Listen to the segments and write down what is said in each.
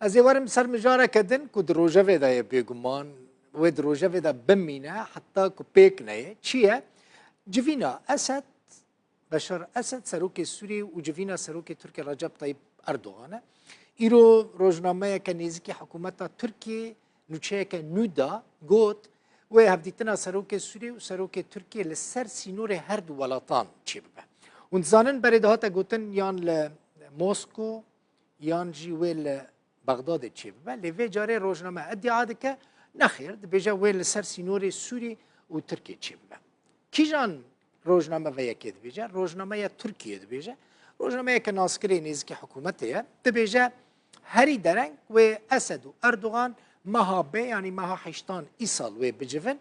از ورم سر مجاره کدن کو دروجه دا بیگمان و دروجه دا بمینه حتی کو پیک نه چیه جوینا اسد بشار اسد سروک سوری و جوینا سروک ترکیه رجب طیب اردوغان ایرو روزنامه که نزدیک حکومت ترکیه نوچه که نودا گوت و هفدیتنا سروک سوری و سروک ترکیه لسر سینور هر دو ولاتان چی ببه و نزانن برای دهاتا گوتن یان لموسکو یان جی ویل بغداد چی ببه لیوی جاره روزنامه ادعا که نخیر دبیجه ویل سر سینور سوری و ترکیه چی ببه کی جان روزنامه و یکی دبیجه روزنامه ترکیه دبیجه روزنامه که ناسکری نزدیک حکومتیه دبیجه هری درنگ و اسد و اردوغان ماها به یعنی ماها حشتان ایسال و بجفن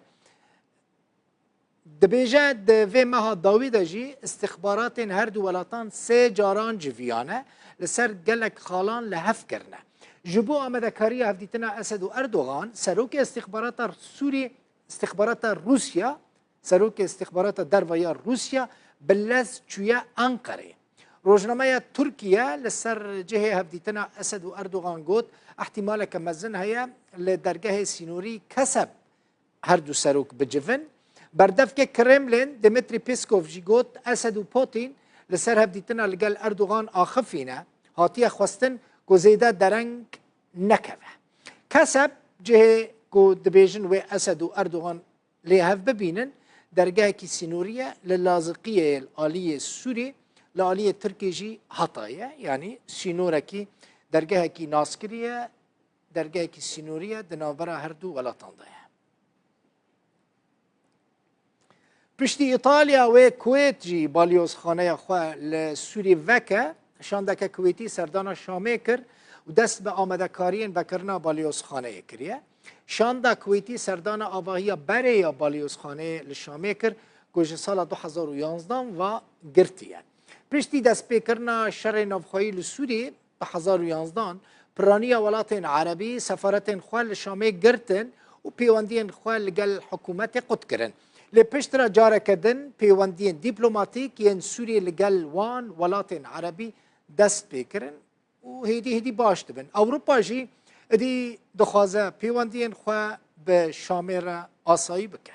دبیجه دوی ماها داویده جی استخبارات هر دو ولاتان سه جاران جویانه لسر گلک خالان لحف کرنه جبو آمده کاری هفدیتنا اسد و اردوغان سروک استخبارات سوری استخبارات روسیا سروک استخبارات درویا روسیا بلز چویا انقره روزنامه ترکیه لسر جهه هفدیتنا اسد و اردوغان گوت احتمال که مزن هیا لدرگاه سینوری کسب هر دو سروک بجفن بردف که کرملین دمیتری پیسکوف جی گوت اسد و پوتین لسر هفدیتنا لگل اردوغان آخفینه هاتیه خواستن که زیده درنگ نکوه کسب جهه که دبیجن و اسد و اردوغان لیهف ببینن درگاه کی سینوریه للازقیه الآلیه سوری لآلیه ترکیه جی حطایه یعنی سینوره کی درگاه کی ناسکریه درگاه کی سینوریه دنابرا هر دو ولاتان دایه پشتی ایتالیا و کویت جی بالیوز خانه خواه لسوری وکه شانده که کویتی سردان شامه کر و دست به آمده کارین بکرنا بالیوز خانه کریه شانده کویتی سردان آواهی بره یا بالیوز خانه لشامه کر گوش سال 2011 و گرتیه پشتی دست بکرنا شر نوخوایی لسوری 2011 پرانی ولات عربی سفارت خواه لشامه گرتن و پیوندین خواه لگل حکومت قد کرن لپشت را جاره کردن پیوندین دیپلوماتیک ین سوری لگل وان ولات عربی دست بکرن و هیدی باش دبن اوروپا جی ادی دخوازه پیوندین خواه به شامه را آسایی بکه